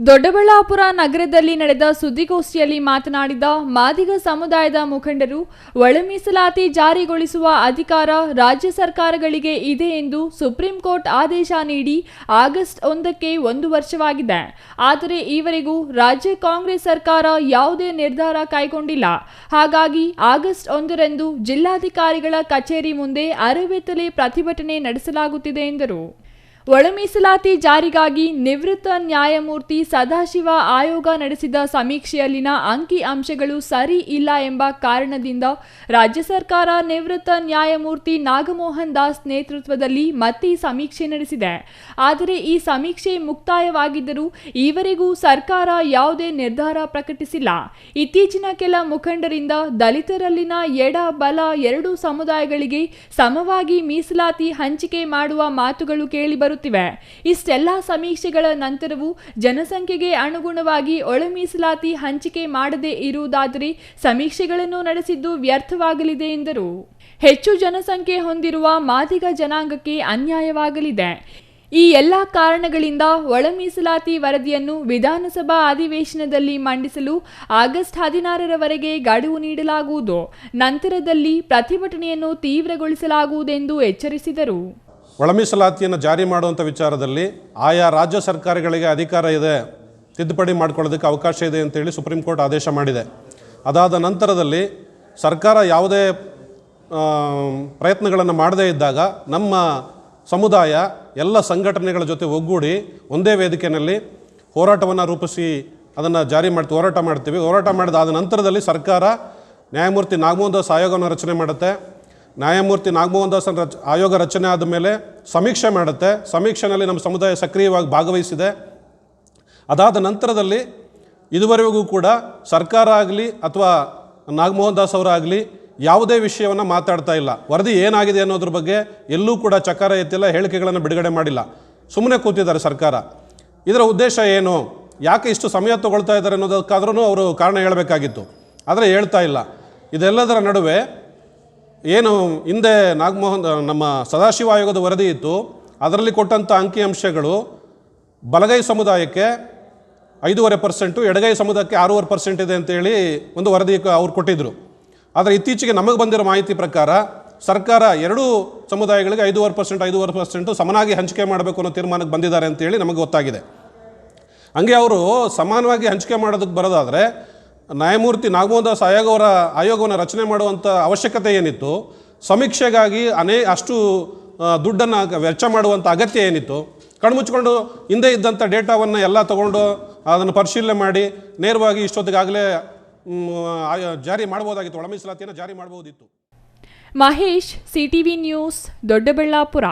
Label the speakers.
Speaker 1: ದೊಡ್ಡಬಳ್ಳಾಪುರ ನಗರದಲ್ಲಿ ನಡೆದ ಸುದ್ದಿಗೋಷ್ಠಿಯಲ್ಲಿ ಮಾತನಾಡಿದ ಮಾದಿಗ ಸಮುದಾಯದ ಮುಖಂಡರು, ಒಳ ಮೀಸಲಾತಿ ಜಾರಿಗೊಳಿಸುವ ಅಧಿಕಾರ ರಾಜ್ಯ ಸರ್ಕಾರಗಳಿಗೆ ಇದೆ ಎಂದು ಸುಪ್ರೀಂ ಕೋರ್ಟ್ ಆದೇಶ ನೀಡಿ ಆಗಸ್ಟ್ 1ಕ್ಕೆ 1 ವರ್ಷವಾಗಿದೆ. ಆದರೆ ಈವರೆಗೂ ರಾಜ್ಯ ಕಾಂಗ್ರೆಸ್ ಸರ್ಕಾರ ಯಾವುದೇ ನಿರ್ಧಾರ ಕೈಗೊಂಡಿಲ್ಲ. ಹಾಗಾಗಿ ಆಗಸ್ಟ್ 1ರಂದು ಜಿಲ್ಲಾಧಿಕಾರಿಗಳ ಕಚೇರಿ ಮುಂದೆ ಅರೆಬೆತ್ತಲೆ ಪ್ರತಿಭಟನೆ ನಡೆಸಲಾಗುತ್ತಿದೆ ಎಂದರು. ಒಳ ಮೀಸಲಾತಿ ಜಾರಿಗಾಗಿ ನಿವೃತ್ತ ನ್ಯಾಯಮೂರ್ತಿ ಸದಾಶಿವ ಆಯೋಗ ನಡೆಸಿದ ಸಮೀಕ್ಷೆಯಲ್ಲಿನ ಅಂಕಿ ಅಂಶಗಳು ಸರಿ ಇಲ್ಲ ಎಂಬ ಕಾರಣದಿಂದ ರಾಜ್ಯ ಸರ್ಕಾರ ನಿವೃತ್ತ ನ್ಯಾಯಮೂರ್ತಿ ನಾಗಮೋಹನ್ ದಾಸ್ ನೇತೃತ್ವದಲ್ಲಿ ಮತ್ತೆ ಸಮೀಕ್ಷೆ ನಡೆಸಿದೆ. ಆದರೆ ಈ ಸಮೀಕ್ಷೆ ಮುಕ್ತಾಯವಾಗಿದ್ದರೂ ಈವರೆಗೂ ಸರ್ಕಾರ ಯಾವುದೇ ನಿರ್ಧಾರ ಪ್ರಕಟಿಸಿಲ್ಲ. ಇತ್ತೀಚಿನ ಕೆಲ ಮುಖಂಡರಿಂದ ದಲಿತರಲ್ಲಿನ ಎಡ ಬಲ ಎರಡೂ ಸಮುದಾಯಗಳಿಗೆ ಸಮವಾಗಿ ಮೀಸಲಾತಿ ಹಂಚಿಕೆ ಮಾಡುವ ಮಾತುಗಳು ಕೇಳಿಬರುತ್ತಿವೆ. ಇಷ್ಟೆಲ್ಲ ಸಮೀಕ್ಷೆಗಳ ನಂತರವೂ ಜನಸಂಖ್ಯೆಗೆ ಅನುಗುಣವಾಗಿ ಒಳ ಮೀಸಲಾತಿ ಹಂಚಿಕೆ ಮಾಡದೇ ಇರುವುದಾದರೆ ಸಮೀಕ್ಷೆಗಳನ್ನು ನಡೆಸಿದ್ದು ವ್ಯರ್ಥವಾಗಲಿದೆ ಎಂದರು. ಹೆಚ್ಚು ಜನಸಂಖ್ಯೆ ಹೊಂದಿರುವ ಮಾದಿಗ ಜನಾಂಗಕ್ಕೆ ಅನ್ಯಾಯವಾಗಲಿದೆ. ಈ ಎಲ್ಲ ಕಾರಣಗಳಿಂದ ಒಳ ಮೀಸಲಾತಿ ವರದಿಯನ್ನು ವಿಧಾನಸಭಾ ಅಧಿವೇಶನದಲ್ಲಿ ಮಂಡಿಸಲು ಆಗಸ್ಟ್ 16ರವರೆಗೆ ಗಡುವು ನೀಡಲಾಗುವುದು. ನಂತರದಲ್ಲಿ ಪ್ರತಿಭಟನೆಯನ್ನು ತೀವ್ರಗೊಳಿಸಲಾಗುವುದೆಂದು ಎಚ್ಚರಿಸಿದರು.
Speaker 2: ಒಳ ಮೀಸಲಾತಿಯನ್ನು ಜಾರಿ ಮಾಡುವಂಥ ವಿಚಾರದಲ್ಲಿ ಆಯಾ ರಾಜ್ಯ ಸರ್ಕಾರಗಳಿಗೆ ಅಧಿಕಾರ ಇದೆ, ತಿದ್ದುಪಡಿ ಮಾಡಿಕೊಳ್ಳೋದಕ್ಕೆ ಅವಕಾಶ ಇದೆ ಅಂತೇಳಿ ಸುಪ್ರೀಂ ಕೋರ್ಟ್ ಆದೇಶ ಮಾಡಿದೆ. ಅದಾದ ನಂತರದಲ್ಲಿ ಸರ್ಕಾರ ಯಾವುದೇ ಪ್ರಯತ್ನಗಳನ್ನು ಮಾಡದೇ ಇದ್ದಾಗ ನಮ್ಮ ಸಮುದಾಯ ಎಲ್ಲ ಸಂಘಟನೆಗಳ ಜೊತೆ ಒಗ್ಗೂಡಿ ಒಂದೇ ವೇದಿಕೆಯಲ್ಲಿ ಹೋರಾಟವನ್ನು ರೂಪಿಸಿ ಅದನ್ನು ಹೋರಾಟ ಮಾಡ್ತೀವಿ. ಹೋರಾಟ ಮಾಡಿದಾದ ನಂತರದಲ್ಲಿ ಸರ್ಕಾರ ನ್ಯಾಯಮೂರ್ತಿ ನಾಗಮೋಹನ್ ದಾಸ್ ಆಯೋಗವನ್ನು ರಚನೆ ಮಾಡುತ್ತೆ. ನ್ಯಾಯಮೂರ್ತಿ ನಾಗಮೋಹನ್ ದಾಸ್ ಆಯೋಗ ರಚನೆ ಆದ ಮೇಲೆ ಸಮೀಕ್ಷೆ ಮಾಡುತ್ತೆ. ಸಮೀಕ್ಷೆಯಲ್ಲಿ ನಮ್ಮ ಸಮುದಾಯ ಸಕ್ರಿಯವಾಗಿ ಭಾಗವಹಿಸಿದೆ. ಅದಾದ ನಂತರದಲ್ಲಿ ಇದುವರೆಗೂ ಕೂಡ ಸರ್ಕಾರ ಆಗಲಿ ಅಥವಾ ನಾಗಮೋಹನ್ ದಾಸ್ ಅವರಾಗಲಿ ಯಾವುದೇ ವಿಷಯವನ್ನು ಮಾತಾಡ್ತಾ ಇಲ್ಲ. ವರದಿ ಏನಾಗಿದೆ ಅನ್ನೋದ್ರ ಬಗ್ಗೆ ಎಲ್ಲೂ ಕೂಡ ಚಕಾರ ಎತ್ತಿಲ್ಲ, ಹೇಳಿಕೆಗಳನ್ನು ಬಿಡುಗಡೆ ಮಾಡಿಲ್ಲ, ಸುಮ್ಮನೆ ಕೂತಿದ್ದಾರೆ ಸರ್ಕಾರ. ಇದರ ಉದ್ದೇಶ ಏನು, ಯಾಕೆ ಇಷ್ಟು ಸಮಯ ತಗೊಳ್ತಾ ಇದ್ದಾರೆ ಅನ್ನೋದಕ್ಕಾದ್ರೂ ಅವರು ಕಾರಣ ಹೇಳಬೇಕಾಗಿತ್ತು, ಆದರೆ ಹೇಳ್ತಾ ಇಲ್ಲ. ಇದೆಲ್ಲದರ ನಡುವೆ ಏನು ಹಿಂದೆ ನಮ್ಮ ಸದಾಶಿವ ಆಯೋಗದ ವರದಿ ಇತ್ತು, ಅದರಲ್ಲಿ ಕೊಟ್ಟಂಥ ಅಂಕಿಅಂಶಗಳು ಬಲಗೈ ಸಮುದಾಯಕ್ಕೆ 5.5%, ಎಡಗೈ ಸಮುದಾಯಕ್ಕೆ 6.5% ಇದೆ ಅಂತೇಳಿ ಒಂದು ವರದಿ ಅವ್ರು ಕೊಟ್ಟಿದ್ದರು. ಆದರೆ ಇತ್ತೀಚೆಗೆ ನಮಗೆ ಬಂದಿರೋ ಮಾಹಿತಿ ಪ್ರಕಾರ ಸರ್ಕಾರ ಎರಡೂ ಸಮುದಾಯಗಳಿಗೆ 5.5% ಸಮನಾಗಿ ಹಂಚಿಕೆ ಮಾಡಬೇಕು ಅನ್ನೋ ತೀರ್ಮಾನಕ್ಕೆ ಬಂದಿದ್ದಾರೆ ಅಂತೇಳಿ ನಮಗೆ ಗೊತ್ತಾಗಿದೆ. ಹಂಗೆ ಅವರು ಸಮಾನವಾಗಿ ಹಂಚಿಕೆ ಮಾಡೋದಕ್ಕೆ ಬರೋದಾದರೆ ನ್ಯಾಯಮೂರ್ತಿ ನಾಗಮೋಹನ್ ದಾಸ್ ಆಯೋಗವನ್ನು ರಚನೆ ಮಾಡುವಂಥ ಅವಶ್ಯಕತೆ ಏನಿತ್ತು, ಸಮೀಕ್ಷೆಗಾಗಿ ಅಷ್ಟು ದುಡ್ಡನ್ನು ವೆಚ್ಚ ಮಾಡುವಂಥ ಅಗತ್ಯ ಏನಿತ್ತು? ಕಣ್ಮುಚ್ಕೊಂಡು ಹಿಂದೆ ಇದ್ದಂಥ ಡೇಟಾವನ್ನು ಎಲ್ಲ ತಗೊಂಡು ಅದನ್ನು ಪರಿಶೀಲನೆ ಮಾಡಿ ನೇರವಾಗಿ ಇಷ್ಟೊತ್ತಿಗಾಗಲೇ ಜಾರಿ ಮಾಡ್ಬೋದಾಗಿತ್ತು, ಒಳ ಮೀಸಲಾತಿಯನ್ನು ಜಾರಿ ಮಾಡ್ಬೋದಿತ್ತು.
Speaker 1: Mahesh, CTV news, Doddaballapura.